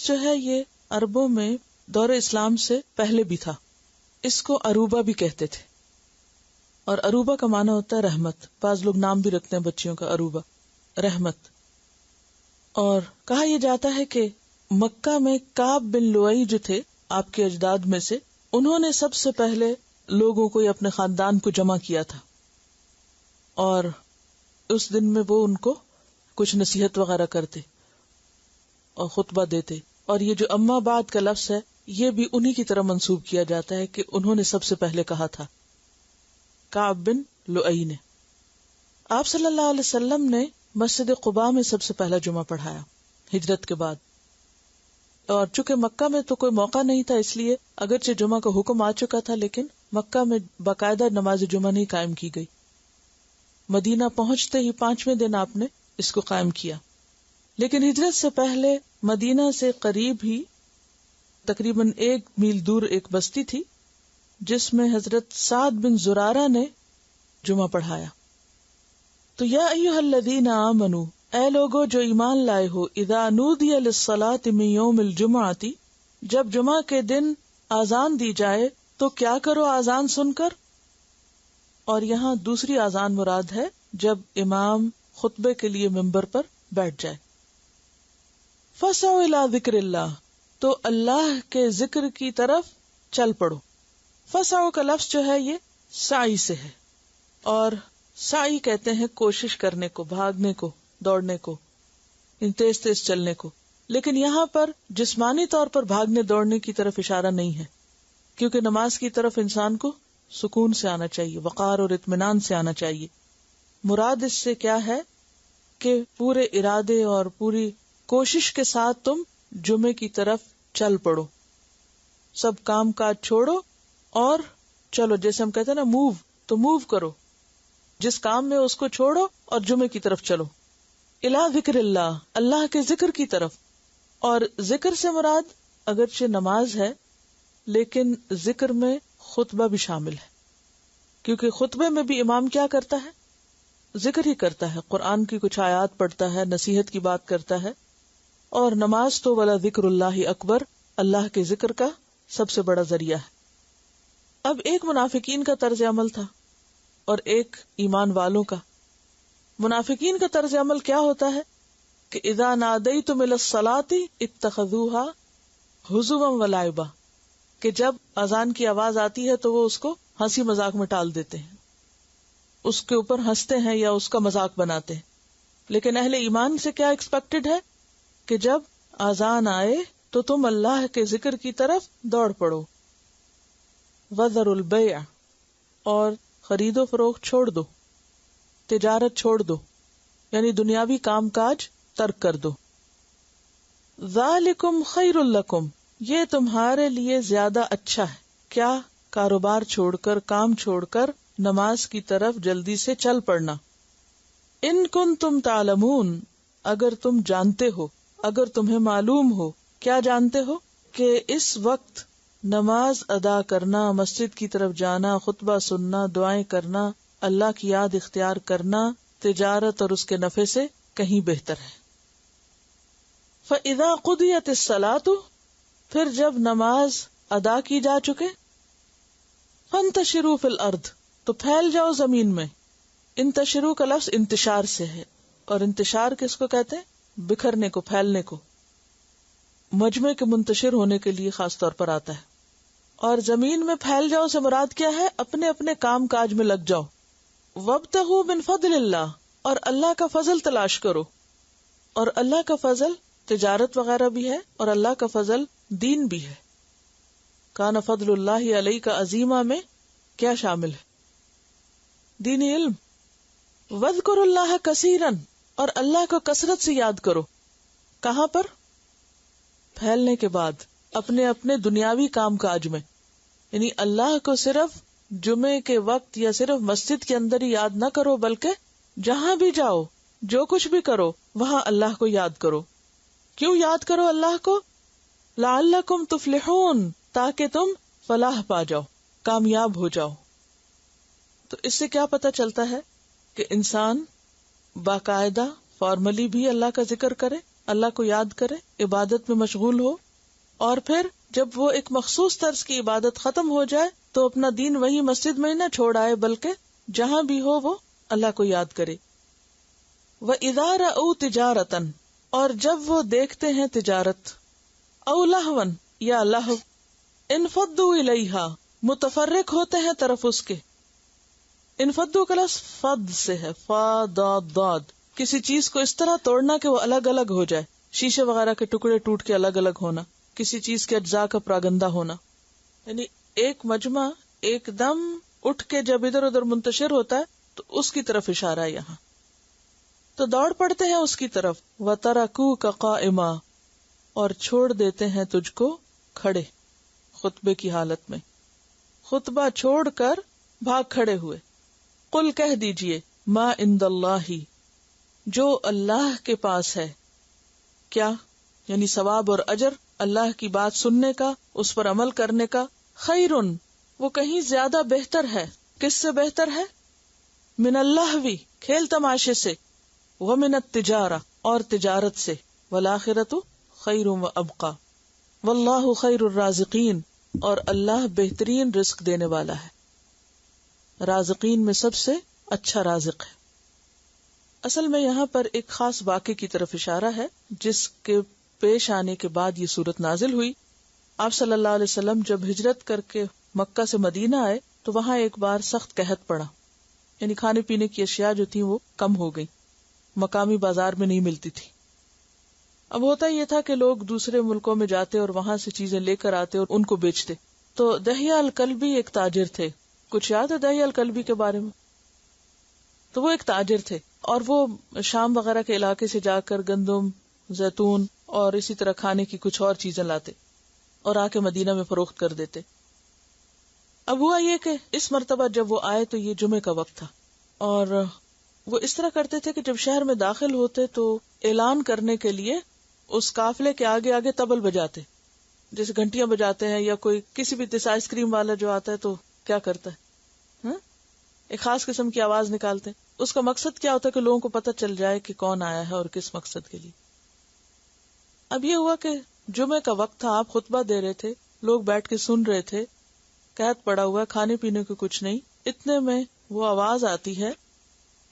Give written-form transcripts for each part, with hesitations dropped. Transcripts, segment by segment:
جو ہے یہ عربوں میں دور اسلام سے پہلے بھی تھا. اس کو عروبہ بھی کہتے تھے، اور عروبہ کا معنی ہوتا ہے رحمت. بعض لوگ نام بھی رکھتے ہیں بچیوں کا عروبہ، رحمت. اور کہا یہ جاتا ہے کہ مکہ میں کعب بن لؤی جو تھے آپ کے اجداد میں سے، انہوں نے سب سے پہلے لوگوں کو یا اپنے خاندان کو جمع کیا تھا، اور اس دن میں وہ ان کو کچھ نصیحت وغیرہ کرتے اور خطبہ دیتے. اور یہ جو اما بعد کا لفظ ہے یہ بھی انہی کی طرح منسوب کیا جاتا ہے کہ انہوں نے سب سے پہلے کہا تھا، کعب بن لؤی نے. آپ صلی اللہ علیہ وسلم نے مسجد قباء میں سب سے پہلا جمعہ پڑھایا ہجرت کے بعد. اور چونکہ مکہ میں تو کوئی موقع نہیں تھا، اس لیے اگرچہ جمعہ کا حکم آ چکا تھا لیکن مکہ میں باقاعدہ نماز جمعہ نہیں قائم کی گئی. مدینہ پہنچتے ہی 5ویں دن آپ نے اس کو قائم کیا. لیکن ہجرت سے پہلے مدینہ سے قریب ہی تقریباً 1 میل دور ایک بستی تھی جس میں حضرت سعد بن زرارہ نے جمعہ پڑھایا. تو یا ایھا الذین آمنوا، اے لوگو جو ایمان لائے ہو، اذا نودی للصلاۃ من یوم الجمعۃ، جب جمعہ کے دن آذان دی جائے تو کیا کرو آذان سن کر. اور یہاں دوسری آذان مراد ہے جب امام خطبے کے لیے ممبر پر بیٹھ جائے. فسعوا الی ذکر اللہ، تو اللہ کے ذکر کی طرف چل پڑو. فسعوا کا لفظ جو ہے یہ سعی سے ہے، اور سعی کہتے ہیں کوشش کرنے کو، بھاگنے کو، دوڑنے کو، تیز تیز چلنے کو. لیکن یہاں پر جسمانی طور پر بھاگنے دوڑنے کی طرف اشارہ نہیں ہے، کیونکہ نماز کی طرف انسان کو سکون سے آنا چاہیے، وقار اور اطمینان سے آنا چاہیے. مراد اس سے کیا ہے کہ پورے ارادے اور پوری کوشش کے ساتھ تم جمعے کی طرف چل پڑو، سب کام کاج چھوڑو اور چلو. جیسے ہم کہتے ہیں نا موو، تو موو کرو، جس کام میں اس کو چھوڑو اور جمعے کی طرف چلو. الی ذکر اللہ، اللہ کے ذکر کی طرف. اور ذکر سے مراد اگرچہ نماز ہے لیکن ذکر میں خطبہ بھی شامل ہے، کیونکہ خطبے میں بھی امام کیا کرتا ہے؟ ذکر ہی کرتا ہے، قرآن کی کچھ آیات پڑھتا ہے، نصیحت کی بات کرتا ہے. اور نماز تو ولا ذکر اللہ اکبر، اللہ کے ذکر کا سب سے بڑا ذریعہ ہے. اب ایک منافقین کا طرز عمل تھا اور ایک ایمان والوں کا. منافقین کا طرز عمل کیا ہوتا ہے کہ اذا نادیتم الی الصلاۃ اتخذوها ہزوا ولعبا، کہ جب اذان کی آواز آتی ہے تو وہ اس کو ہنسی مذاق میں ٹال دیتے ہیں، اس کے اوپر ہنستے ہیں یا اس کا مذاق بناتے ہیں. لیکن اہل ایمان سے کیا ایکسپیکٹڈ ہے کہ جب اذان آئے تو تم اللہ کے ذکر کی طرف دوڑ پڑو. وذروا البیع، اور خرید و فروخت چھوڑ دو، تجارت چھوڑ دو، یعنی دنیاوی کام کاج ترک کر دو. ذالکم خیر لکم، یہ تمہارے لیے زیادہ اچھا ہے. کیا؟ کاروبار چھوڑ کر، کام چھوڑ کر نماز کی طرف جلدی سے چل پڑنا. ان کنتم تعلمون، اگر تم جانتے ہو، اگر تمہیں معلوم ہو. کیا جانتے ہو؟ کہ اس وقت نماز ادا کرنا، مسجد کی طرف جانا، خطبہ سننا، دعائیں کرنا، اللہ کی یاد اختیار کرنا تجارت اور اس کے نفع سے کہیں بہتر ہے. فَإِذَا قُضِيَتِ الصَّلَاةُ، پھر جب نماز ادا کی جا چکے، فَانْتَشِرُوا فِي الْأَرْضِ، تو پھیل جاؤ زمین میں. انتشروا کا لفظ انتشار سے ہے، اور انتشار کس کو کہتے ہیں؟ بکھرنے کو، پھیلنے کو. مجمع کے منتشر ہونے کے لیے خاص طور پر آتا ہے. اور زمین میں پھیل جاؤ سے مراد کیا ہے؟ اپنے اپنے کام کاج میں لگ جاؤ. وابتغوا من فضل اللہ، اور اللہ کا فضل تلاش کرو. اور اللہ کا فضل تجارت وغیرہ بھی ہے، اور اللہ کا فضل دین بھی ہے. کان فضل اللہ علیک عظیما میں کیا شامل ہے؟ دینی علم. واذکروا اللہ کثیرا، اور اللہ کو کثرت سے یاد کرو. کہاں پر؟ پھیلنے کے بعد اپنے اپنے دنیاوی کام کاج میں. یعنی اللہ کو صرف جمعے کے وقت یا صرف مسجد کے اندر ہی یاد نہ کرو، بلکہ جہاں بھی جاؤ، جو کچھ بھی کرو، وہاں اللہ کو یاد کرو. کیوں یاد کرو اللہ کو؟ لعلکم تفلحون، تاکہ تم فلاح پا جاؤ، کامیاب ہو جاؤ. تو اس سے کیا پتہ چلتا ہے کہ انسان باقاعدہ فارملی بھی اللہ کا ذکر کرے، اللہ کو یاد کرے، عبادت میں مشغول ہو، اور پھر جب وہ ایک مخصوص طرز کی عبادت ختم ہو جائے تو اپنا دین وہی مسجد میں نہ چھوڑ آئے، بلکہ جہاں بھی ہو وہ اللہ کو یاد کرے۔ وَإِذَا رَأَوْا تِجَارَةً، اور جب وہ دیکھتے ہیں تجارت، او لہون یا لہو، انفضوا الیہا، متفرق ہوتے ہیں طرف اس کے۔ انفضوا کا لفظ فض سے ہے، فا ضاد ضاد، کسی چیز کو اس طرح توڑنا کہ وہ الگ الگ ہو جائے، شیشے وغیرہ کے ٹکڑے ٹوٹ کے الگ الگ ہونا، کسی چیز کے اجزاء کا پراگندہ ہونا، یعنی ایک مجمع ایک دم اٹھ کے جب ادھر ادھر منتشر ہوتا ہے تو اس کی طرف اشارہ ہے یہاں۔ تو دوڑ پڑتے ہیں اس کی طرف، وَتَرَكُوكَ قَائِمًا، اور چھوڑ دیتے ہیں تجھ کو کھڑے، خطبے کی حالت میں، خطبہ چھوڑ کر بھاگ کھڑے ہوئے۔ قل کہہ دیجئے، ما عند اللہ، جو اللہ کے پاس ہے، کیا یعنی ثواب اور اجر، اللہ کی بات سننے کا، اس پر عمل کرنے کا، خیرن، وہ کہیں زیادہ بہتر ہے۔ کس سے بہتر ہے؟ من اللہوی، کھیل تماشے سے، ومن التجارہ، اور تجارت سے، والآخرۃ خیر وابقی، واللہ خیر الرازقین، اور اللہ بہترین رزق دینے والا ہے، رازقین میں سب سے اچھا رازق ہے۔ اصل میں یہاں پر ایک خاص واقعے کی طرف اشارہ ہے جس کے پیش آنے کے بعد یہ صورت نازل ہوئی۔ آپ صلی اللہ علیہ وسلم جب ہجرت کر کے مکہ سے مدینہ آئے تو وہاں ایک بار سخت قحط پڑا، یعنی کھانے پینے کی اشیاء جو تھیں وہ کم ہو گئی، مقامی بازار میں نہیں ملتی تھی۔ اب ہوتا یہ تھا کہ لوگ دوسرے ملکوں میں جاتے اور وہاں سے چیزیں لے کر آتے اور ان کو بیچتے۔ تو دحیہ الکلبی ایک تاجر تھے، کچھ یاد ہے دحیہ الکلبی کے بارے میں؟ تو وہ ایک تاجر تھے اور وہ شام وغیرہ کے علاقے سے جا کر گندم، زیتون اور اسی طرح کھانے کی کچھ اور چیزیں لاتے اور آ کے مدینہ میں فروخت کر دیتے۔ اب ہوا یہ کہ اس مرتبہ جب وہ آئے تو یہ جمعے کا وقت تھا، اور وہ اس طرح کرتے تھے کہ جب شہر میں داخل ہوتے تو اعلان کرنے کے لیے اس قافلے کے آگے آگے طبل بجاتے، جیسے گھنٹیاں بجاتے ہیں، یا کوئی کسی بھی جیسے آئس کریم والا جو آتا ہے تو کیا کرتا ہے، ایک خاص قسم کی آواز نکالتے ہیں۔ اس کا مقصد کیا ہوتا ہے کہ لوگوں کو پتہ چل جائے کہ کون آیا ہے اور کس مقصد کے لیے۔ اب یہ ہوا کہ جمعے کا وقت تھا، آپ خطبہ دے رہے تھے، لوگ بیٹھ کے سن رہے تھے، قحط پڑا ہوا، کھانے پینے کو کچھ نہیں، اتنے میں وہ آواز آتی ہے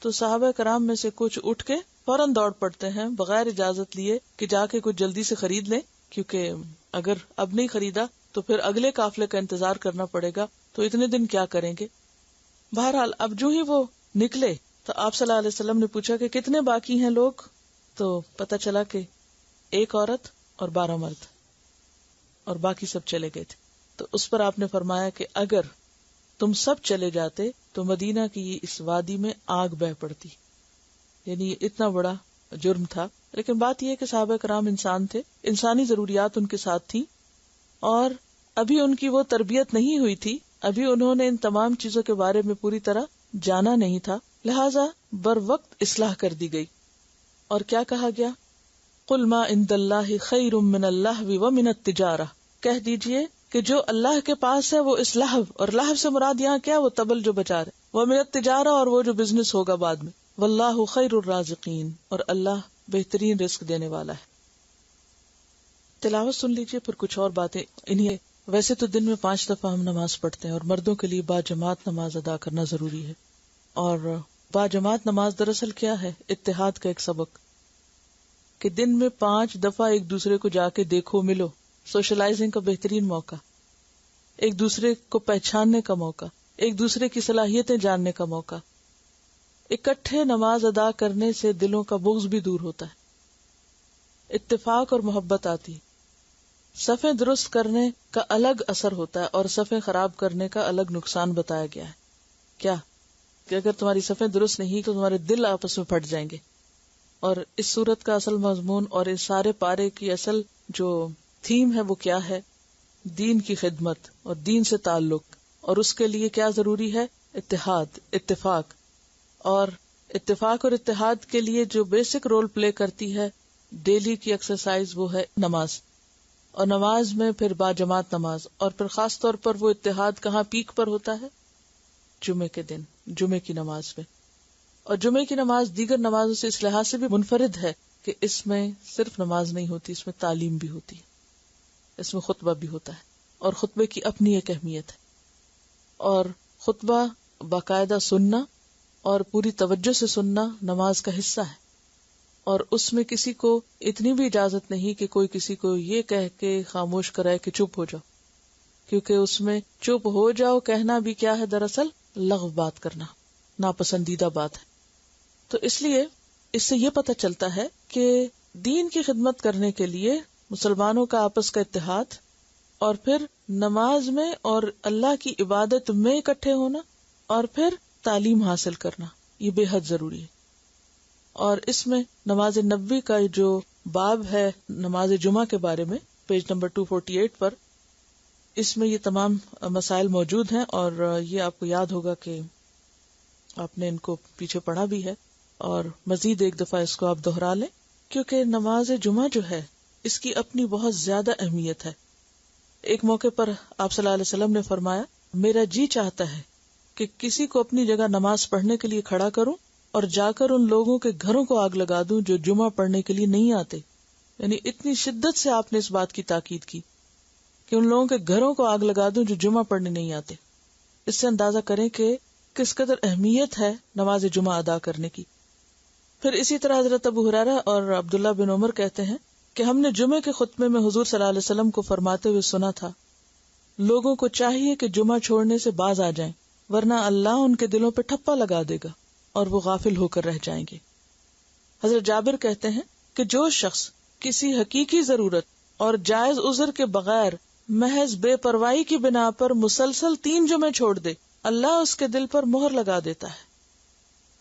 تو صحابہ کرام میں سے کچھ اٹھ کے فوراً دوڑ پڑتے ہیں بغیر اجازت لیے کہ جا کے کچھ جلدی سے خرید لیں، کیونکہ اگر اب نہیں خریدا تو پھر اگلے قافلے کا انتظار کرنا پڑے گا، تو اتنے دن کیا کریں گے۔ بہرحال اب جو ہی وہ نکلے تو آپ صلی اللہ علیہ وسلم نے پوچھا کہ کتنے باقی ہیں لوگ، تو پتہ چلا کہ ایک عورت اور 12 مرد، اور باقی سب چلے گئے تھے۔ تو اس پر آپ نے فرمایا کہ اگر تم سب چلے جاتے تو مدینہ کی اس وادی میں آگ بہہ پڑتی، یعنی اتنا بڑا جرم تھا۔ لیکن بات یہ کہ صحابہ کرام انسان تھے، انسانی ضروریات ان کے ساتھ تھی، اور ابھی ان کی وہ تربیت نہیں ہوئی تھی، ابھی انہوں نے ان تمام چیزوں کے بارے میں پوری طرح جانا نہیں تھا، لہٰذا بر وقت اصلاح کر دی گئی۔ اور کیا کہا گیا؟ قل ما عند اللہ خیر من اللہو ومن التجارہ، کہہ دیجئے کہ جو اللہ کے پاس ہے وہ اس لہو، اور لہو سے مراد یہاں کیا؟ وہ طبل جو بجا رہے، ومن التجارہ، اور وہ جو بزنس ہوگا بعد میں، واللہ خیر الرازقین، اور اللہ بہترین رزق دینے والا ہے۔ تلاوت سن لیجئے، پھر کچھ اور باتیں انہیں۔ ویسے تو دن میں 5 دفعہ ہم نماز پڑھتے ہیں، اور مردوں کے لیے باجماعت نماز ادا کرنا ضروری ہے، اور باجماعت نماز دراصل کیا ہے؟ اتحاد کا ایک سبق، کہ دن میں 5 دفعہ ایک دوسرے کو جا کے دیکھو، ملو، سوشلائزنگ کا بہترین موقع، ایک دوسرے کو پہچاننے کا موقع، ایک دوسرے کی صلاحیتیں جاننے کا موقع۔ اکٹھے نماز ادا کرنے سے دلوں کا بغض بھی دور ہوتا ہے، اتفاق اور محبت آتی ہے۔ صفیں درست کرنے کا الگ اثر ہوتا ہے، اور صفیں خراب کرنے کا الگ نقصان بتایا گیا ہے۔ کیا کہ اگر تمہاری صفیں درست نہیں تو تمہارے دل آپس میں پھٹ جائیں گے۔ اور اس صورت کا اصل مضمون اور اس سارے پارے کی اصل جو تھیم ہے وہ کیا ہے؟ دین کی خدمت اور دین سے تعلق، اور اس کے لیے کیا ضروری ہے؟ اتحاد، اتفاق، اور اتفاق اور اتحاد کے لیے جو بیسک رول پلے کرتی ہے ڈیلی کی ایکسرسائز وہ ہے نماز، اور نماز میں پھر باجماعت نماز، اور پھر خاص طور پر وہ اتحاد کہاں پیک پر ہوتا ہے؟ جمعے کے دن، جمعے کی نماز میں۔ اور جمعے کی نماز دیگر نمازوں سے اس لحاظ سے بھی منفرد ہے کہ اس میں صرف نماز نہیں ہوتی، اس میں تعلیم بھی ہوتی ہے، اس میں خطبہ بھی ہوتا ہے، اور خطبے کی اپنی ایک اہمیت ہے، اور خطبہ باقاعدہ سننا اور پوری توجہ سے سننا نماز کا حصہ ہے، اور اس میں کسی کو اتنی بھی اجازت نہیں کہ کوئی کسی کو یہ کہہ کے خاموش کرائے کہ چپ ہو جاؤ، کیونکہ اس میں چپ ہو جاؤ کہنا بھی کیا ہے، دراصل لغو بات کرنا، ناپسندیدہ بات ہے۔ تو اس لیے اس سے یہ پتہ چلتا ہے کہ دین کی خدمت کرنے کے لیے مسلمانوں کا آپس کا اتحاد، اور پھر نماز میں اور اللہ کی عبادت میں اکٹھے ہونا، اور پھر تعلیم حاصل کرنا، یہ بے حد ضروری ہے۔ اور اس میں نماز نبوی کا جو باب ہے نماز جمعہ کے بارے میں، پیج نمبر 248 پر، اس میں یہ تمام مسائل موجود ہیں، اور یہ آپ کو یاد ہوگا کہ آپ نے ان کو پیچھے پڑھا بھی ہے، اور مزید ایک دفعہ اس کو آپ دہرا لیں، کیونکہ نماز جمعہ جو ہے اس کی اپنی بہت زیادہ اہمیت ہے۔ ایک موقع پر آپ صلی اللہ علیہ وسلم نے فرمایا، میرا جی چاہتا ہے کہ کسی کو اپنی جگہ نماز پڑھنے کے لیے کھڑا کروں اور جا کر ان لوگوں کے گھروں کو آگ لگا دوں جو جمعہ پڑھنے کے لیے نہیں آتے۔ یعنی اتنی شدت سے آپ نے اس بات کی تاکید کی کہ ان لوگوں کے گھروں کو آگ لگا دوں جو جمعہ پڑھنے نہیں آتے۔ اس سے اندازہ کریں کہ کس قدر اہمیت ہے نماز جمعہ ادا کرنے کی۔ پھر اسی طرح حضرت ابو ہریرہ اور عبداللہ بن عمر کہتے ہیں کہ ہم نے جمعے کے خطبے میں حضور صلی اللہ علیہ وسلم کو فرماتے ہوئے سنا تھا، لوگوں کو چاہیے کہ جمعہ چھوڑنے سے باز آ جائیں، ورنہ اللہ ان کے دلوں پہ ٹھپا لگا دے گا اور وہ غافل ہو کر رہ جائیں گے۔ حضرت جابر کہتے ہیں کہ جو شخص کسی حقیقی ضرورت اور جائز عذر کے بغیر محض بے پرواہی کی بنا پر مسلسل 3 جمعے چھوڑ دے، اللہ اس کے دل پر مہر لگا دیتا ہے،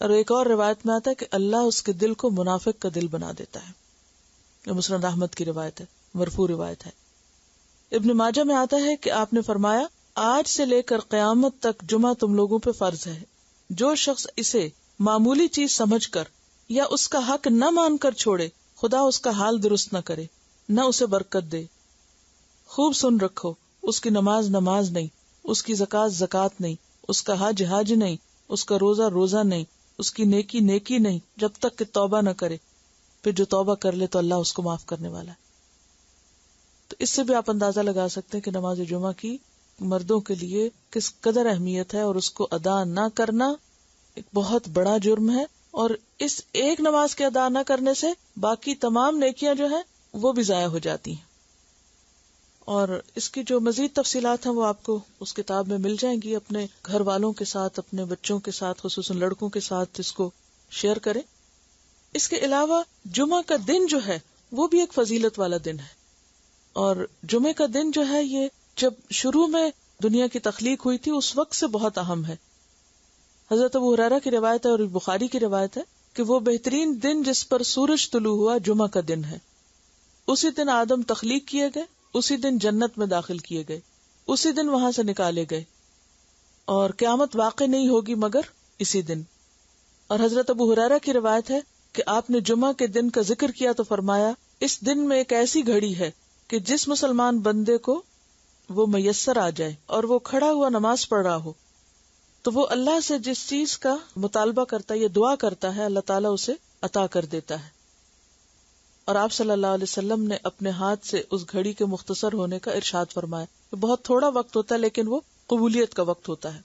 اور ایک اور روایت میں آتا ہے کہ اللہ اس کے دل کو منافق کا دل بنا دیتا ہے۔ یہ مسند احمد کی روایت ہے، مرفوع روایت ہے۔ ابن ماجہ میں آتا ہے کہ آپ نے فرمایا، آج سے لے کر قیامت تک جمعہ تم لوگوں پہ فرض ہے، جو شخص اسے معمولی چیز سمجھ کر یا اس کا حق نہ مان کر چھوڑے، خدا اس کا حال درست نہ کرے، نہ اسے برکت دے۔ خوب سن رکھو، اس کی نماز نماز نہیں، اس کی زکوٰۃ زکوٰۃ نہیں، اس کا حج حج نہیں، اس کا روزہ روزہ نہیں، اس کی نیکی نیکی نہیں، جب تک کہ توبہ نہ کرے، پھر جو توبہ کر لے تو اللہ اس کو معاف کرنے والا ہے۔ تو اس سے بھی آپ اندازہ لگا سکتے ہیں کہ نماز جمعہ کی مردوں کے لیے کس قدر اہمیت ہے، اور اس کو ادا نہ کرنا ایک بہت بڑا جرم ہے، اور اس ایک نماز کے ادا نہ کرنے سے باقی تمام نیکیاں جو ہیں وہ بھی ضائع ہو جاتی ہیں۔ اور اس کی جو مزید تفصیلات ہیں وہ آپ کو اس کتاب میں مل جائیں گی۔ اپنے گھر والوں کے ساتھ، اپنے بچوں کے ساتھ، خصوصاً لڑکوں کے ساتھ اس کو شیئر کریں۔ اس کے علاوہ جمعہ کا دن جو ہے وہ بھی ایک فضیلت والا دن ہے، اور جمعے کا دن جو ہے یہ جب شروع میں دنیا کی تخلیق ہوئی تھی اس وقت سے بہت اہم ہے۔ حضرت ابو ہریرہ کی روایت ہے اور بخاری کی روایت ہے کہ وہ بہترین دن جس پر سورج طلوع ہوا جمعہ کا دن ہے۔ اسی دن آدم تخلیق کیے گئے، اسی دن جنت میں داخل کیے گئے، اسی دن وہاں سے نکالے گئے، اور قیامت واقع نہیں ہوگی مگر اسی دن۔ اور حضرت ابو ہریرہ کی روایت ہے کہ آپ نے جمعہ کے دن کا ذکر کیا تو فرمایا، اس دن میں ایک ایسی گھڑی ہے کہ جس مسلمان بندے کو وہ میسر آ جائے اور وہ کھڑا ہوا نماز پڑھ رہا ہو تو وہ اللہ سے جس چیز کا مطالبہ کرتا ہے یا دعا کرتا ہے اللہ تعالیٰ اسے عطا کر دیتا ہے۔ اور آپ صلی اللہ علیہ وسلم نے اپنے ہاتھ سے اس گھڑی کے مختصر ہونے کا ارشاد فرمایا کہ بہت تھوڑا وقت ہوتا ہے لیکن وہ قبولیت کا وقت ہوتا ہے۔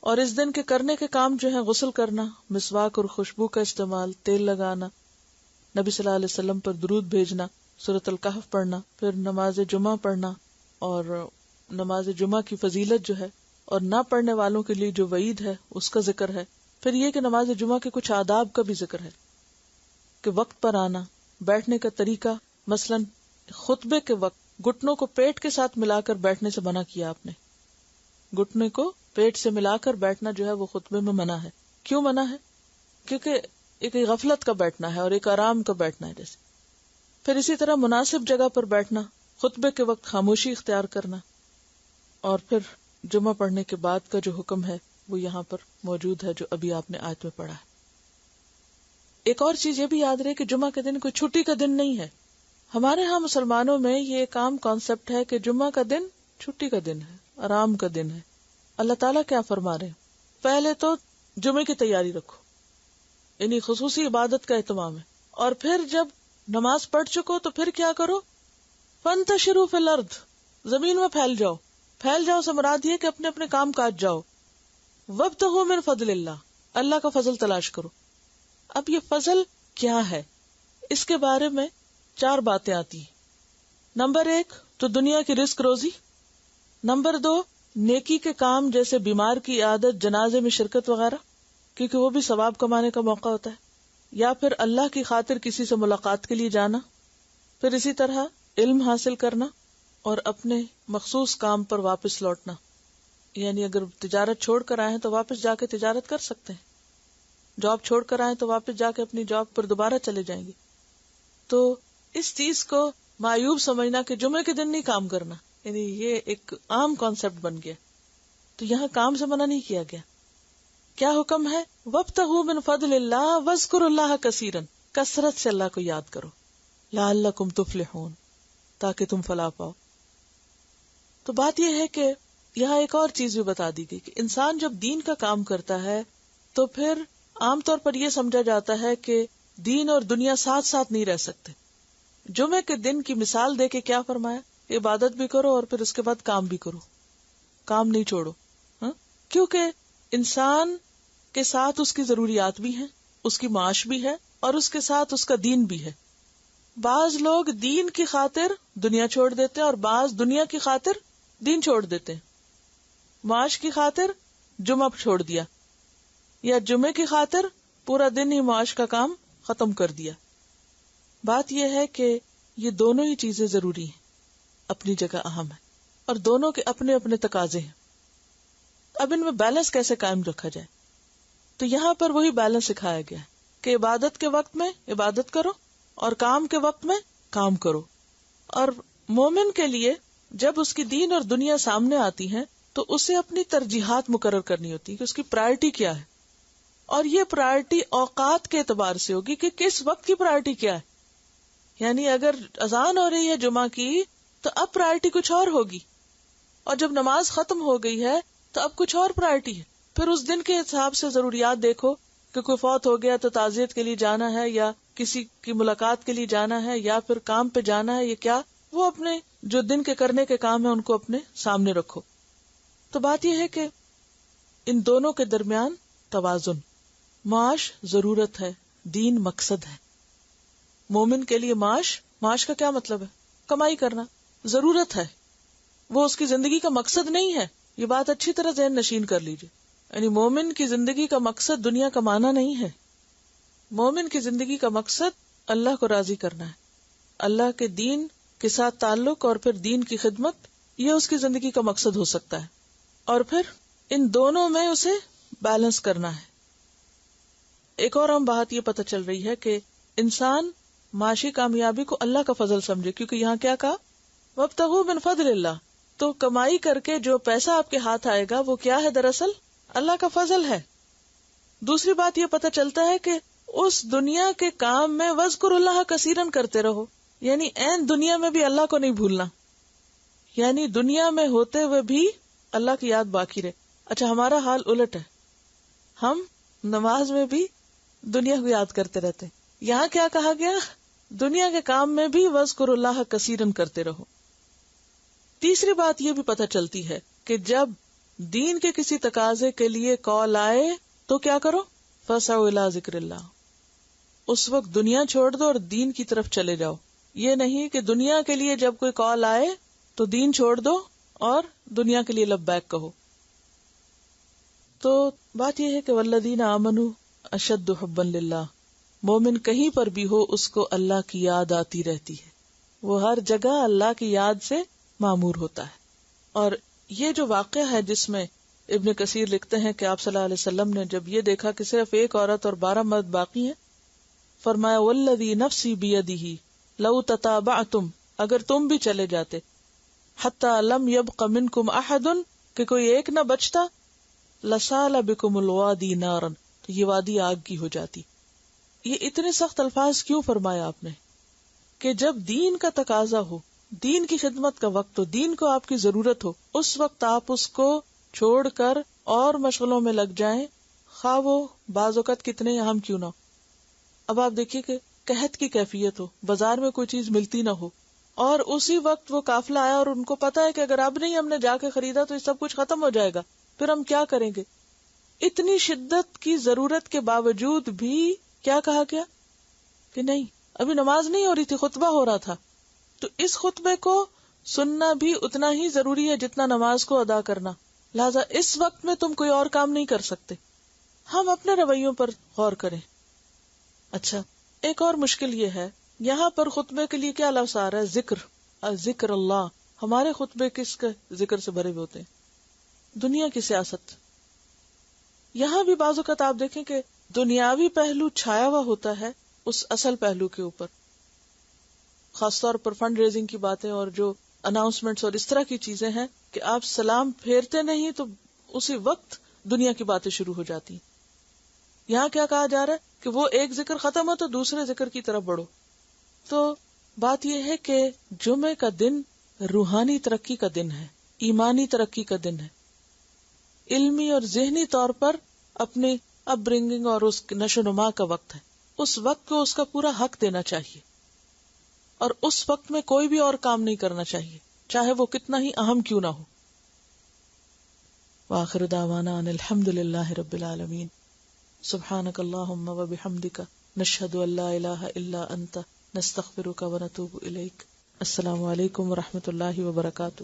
اور اس دن کے کرنے کے کام جو ہیں غسل کرنا، مسواک اور خوشبو کا استعمال، تیل لگانا، نبی صلی اللہ علیہ وسلم پر درود بھیجنا، سورۃ الکہف پڑھنا، پھر نماز جمعہ پڑھنا، اور نماز جمعہ کی فضیلت جو ہے اور نہ پڑھنے والوں کے لیے جو وعید ہے اس کا ذکر ہے۔ پھر یہ کہ نماز جمعہ کے کچھ آداب کا بھی ذکر ہے کہ وقت پر آنا، بیٹھنے کا طریقہ، مثلا خطبے کے وقت گھٹنوں کو پیٹ کے ساتھ ملا کر بیٹھنے سے منع کیا آپ نے۔ گھٹنے کو پیٹ سے ملا کر بیٹھنا جو ہے وہ خطبے میں منع ہے۔ کیوں منع ہے؟ کیونکہ ایک غفلت کا بیٹھنا ہے اور ایک آرام کا بیٹھنا ہے جیسے۔ پھر اسی طرح مناسب جگہ پر بیٹھنا، خطبے کے وقت خاموشی اختیار کرنا، اور پھر جمعہ پڑھنے کے بعد کا جو حکم ہے وہ یہاں پر موجود ہے جو ابھی آپ نے آیت میں پڑھا ہے۔ ایک اور چیز یہ بھی یاد رہے کہ جمعہ کے دن کوئی چھٹی کا دن نہیں ہے۔ ہمارے ہاں مسلمانوں میں یہ ایک عام کانسیپٹ ہے کہ جمعہ کا دن چھٹی کا دن ہے، آرام کا دن ہے۔ اللہ تعالیٰ کیا فرما رہے ہیں؟ پہلے تو جمعے کی تیاری رکھو، یعنی خصوصی عبادت کا اہتمام ہے، اور پھر جب نماز پڑھ چکو تو پھر کیا کرو؟ فانتشروا فی الارض، زمین میں پھیل جاؤ. پھیل جاؤ سے مراد یہ کہ اپنے اپنے کام کاج جاؤ. وابتغوا من فضل اللہ، اللہ کا فضل تلاش کرو. اب یہ فضل کیا ہے؟ اس کے بارے میں 4 باتیں آتی ہیں. نمبر 1 تو دنیا کی رزق روزی. نمبر 2 نیکی کے کام جیسے بیمار کی عیادت، جنازے میں شرکت وغیرہ، کیونکہ وہ بھی ثواب کمانے کا موقع ہوتا ہے. یا پھر اللہ کی خاطر کسی سے ملاقات کے لیے جانا. پھر اسی طرح علم حاصل کرنا اور اپنے مخصوص کام پر واپس لوٹنا. یعنی اگر تجارت چھوڑ کر آئے ہیں تو واپس جا کے تجارت کر سکتے ہیں. جاب چھوڑ کر آئے تو واپس جا کے اپنی جاب پر دوبارہ چلے جائیں گے. تو اس چیز کو معیوب سمجھنا کہ جمعے کے دن نہیں کام کرنا، یعنی یہ ایک عام کانسیپٹ بن گیا. تو یہاں کام سے منع نہیں کیا گیا. کیا حکم ہے؟ وابتغوا من فضل اللہ واذکروا اللہ کثیرا، کثرت سے اللہ کو یاد کرو. لعلکم تفلحون، تاکہ تم فلاح پاؤ. تو بات یہ ہے کہ یہاں ایک اور چیز بھی بتا دی گئی کہ انسان جب دین کا کام کرتا ہے تو پھر عام طور پر یہ سمجھا جاتا ہے کہ دین اور دنیا ساتھ ساتھ نہیں رہ سکتے. جمعے کے دن کی مثال دے کے کیا فرمایا؟ عبادت بھی کرو اور پھر اس کے بعد کام بھی کرو، کام نہیں چھوڑو. کیونکہ انسان کے ساتھ اس کی ضروریات بھی ہیں، اس کی معاش بھی ہے، اور اس کے ساتھ اس کا دین بھی ہے. بعض لوگ دین کی خاطر دنیا چھوڑ دیتے ہیں اور بعض دنیا کی خاطر دین چھوڑ دیتے ہیں. معاش کی خاطر جمعہ چھوڑ دیا، یا جمعے کی خاطر پورا دن ہی معاش کا کام ختم کر دیا. بات یہ ہے کہ یہ دونوں ہی چیزیں ضروری ہیں، اپنی جگہ اہم ہے، اور دونوں کے اپنے اپنے تقاضے ہیں. اب ان میں بیلنس کیسے قائم رکھا جائے؟ تو یہاں پر وہی بیلنس سکھایا گیا ہے کہ عبادت کے وقت میں عبادت کرو اور کام کے وقت میں کام کرو. اور مومن کے لیے جب اس کی دین اور دنیا سامنے آتی ہیں تو اسے اپنی ترجیحات مقرر کرنی ہوتی ہے کہ اس کی پرائرٹی کیا ہے. اور یہ پرائرٹی اوقات کے اعتبار سے ہوگی کہ کس وقت کی پرائرٹی کیا ہے. یعنی اگر اذان ہو رہی ہے جمعہ کی تو اب پرائرٹی کچھ اور ہوگی، اور جب نماز ختم ہو گئی ہے تو اب کچھ اور پرائرٹی ہے. پھر اس دن کے حساب سے ضروریات دیکھو کہ کوئی فوت ہو گیا تو تعزیت کے لیے جانا ہے، یا کسی کی ملاقات کے لیے جانا ہے، یا پھر کام پہ جانا ہے. یہ کیا وہ اپنے جو دن کے کرنے کے کام ہیں ان کو اپنے سامنے رکھو. تو بات یہ ہے کہ ان دونوں کے درمیان توازن. معاش ضرورت ہے، دین مقصد ہے. مومن کے لیے معاش کا کیا مطلب ہے؟ کمائی کرنا ضرورت ہے، وہ اس کی زندگی کا مقصد نہیں ہے. یہ بات اچھی طرح ذہن نشین کر لیجیے. یعنی مومن کی زندگی کا مقصد دنیا کمانا نہیں ہے. مومن کی زندگی کا مقصد اللہ کو راضی کرنا ہے، اللہ کے دین کے ساتھ تعلق اور پھر دین کی خدمت. یہ اس کی زندگی کا مقصد ہو سکتا ہے. اور پھر ان دونوں میں اسے بیلنس کرنا ہے. ایک اور اہم بات یہ پتہ چل رہی ہے کہ انسان معاشی کامیابی کو اللہ کا فضل سمجھے، کیونکہ یہاں کیا کہا؟ وابتغوا من فضل اللہ. تو کمائی کر کے جو پیسہ آپ کے ہاتھ آئے گا وہ کیا ہے؟ دراصل اللہ کا فضل ہے. دوسری بات یہ پتہ چلتا ہے کہ اس دنیا کے کام میں وذکروا اللہ کثیرن کرتے رہو، یعنی عین دنیا میں بھی اللہ کو نہیں بھولنا. یعنی دنیا میں ہوتے ہوئے بھی اللہ کی یاد باقی رہے. اچھا، ہمارا حال الٹ ہے، ہم نماز میں بھی دنیا کو یاد کرتے رہتے ہیں. یہاں کیا کہا گیا؟ دنیا کے کام میں بھی وذکروا اللہ کثیرن کرتے رہو. تیسری بات یہ بھی پتہ چلتی ہے کہ جب دین کے کسی تقاضے کے لیے کال آئے تو کیا کرو؟ فسعوا الی ذکر اللہ. اس وقت دنیا چھوڑ دو اور دین کی طرف چلے جاؤ. یہ نہیں کہ دنیا کے لیے جب کوئی کال آئے تو دین چھوڑ دو اور دنیا کے لیے لبیک کہو. تو بات یہ ہے کہ والذین آمنوا اشد حبا للہ. مومن کہیں پر بھی ہو اس کو اللہ کی یاد آتی رہتی ہے، وہ ہر جگہ اللہ کی یاد سے معمور ہوتا ہے. اور یہ جو واقعہ ہے جس میں ابن کثیر لکھتے ہیں کہ آپ صلی اللہ علیہ وسلم نے جب یہ دیکھا کہ صرف ایک عورت اور 12 مرد باقی ہیں، فرمایا والذی نفسی بیدہ لو تتابعتم، اگر تم بھی چلے جاتے، حتی لم یبق منکم احد، کہ کوئی ایک نہ بچتا، لسال بکم الوادی نارا، تو یہ وادی آگ کی ہو جاتی. یہ اتنے سخت الفاظ کیوں فرمایا آپ نے؟ کہ جب دین کا تقاضا ہو، دین کی خدمت کا وقت ہو، دین کو آپ کی ضرورت ہو، اس وقت آپ اس کو چھوڑ کر اور مشغلوں میں لگ جائیں، خواہ وہ بعض اوقات کتنے اہم کیوں نہ ہو. اب آپ دیکھیے کہ قحط کی کیفیت ہو، بازار میں کوئی چیز ملتی نہ ہو، اور اسی وقت وہ قافلہ آیا اور ان کو پتا ہے کہ اگر اب نہیں ہم نے جا کے خریدا تو یہ سب کچھ ختم ہو جائے گا، پھر ہم کیا کریں گے؟ اتنی شدت کی ضرورت کے باوجود بھی کیا کہا گیا کہ نہیں، ابھی نماز نہیں ہو رہی تھی، خطبہ ہو رہا تھا. تو اس خطبے کو سننا بھی اتنا ہی ضروری ہے جتنا نماز کو ادا کرنا. لہذا اس وقت میں تم کوئی اور کام نہیں کر سکتے. ہم اپنے رویوں پر غور کریں. اچھا، ایک اور مشکل یہ ہے، یہاں پر خطبے کے لیے کیا لفظ آ رہا ہے؟ ذکر، ذکر اللہ. ہمارے خطبے کس کے ذکر سے بھرے ہوئے ہوتے ہیں؟ دنیا کی سیاست. یہاں بھی بعض اوقات آپ دیکھیں کہ دنیاوی پہلو چھایا ہوا ہوتا ہے اس اصل پہلو کے اوپر، خاص طور پر فنڈ ریزنگ کی باتیں اور جو اناؤنسمنٹس اور اس طرح کی چیزیں ہیں کہ آپ سلام پھیرتے نہیں تو اسی وقت دنیا کی باتیں شروع ہو جاتی ہیں. یہاں کیا کہا جا رہا ہے کہ وہ ایک ذکر ختم ہو تو دوسرے ذکر کی طرف بڑھو. تو بات یہ ہے کہ جمعے کا دن روحانی ترقی کا دن ہے، ایمانی ترقی کا دن ہے، علمی اور ذہنی طور پر اپنے اپ برنگنگ اور اس نشو نما کا وقت ہے. اس وقت کو اس کا پورا حق دینا چاہیے، اور اس وقت میں کوئی بھی اور کام نہیں کرنا چاہیے، چاہے وہ کتنا ہی اہم کیوں نہ ہو. وآخر دعوانا ان الحمد للہ رب العالمین. سبحانک اللہم و بحمدک، نشہد ان لا الہ الا انت، نستغفرک و نتوب الیک. السلام علیکم و رحمۃ اللہ وبرکاتہ.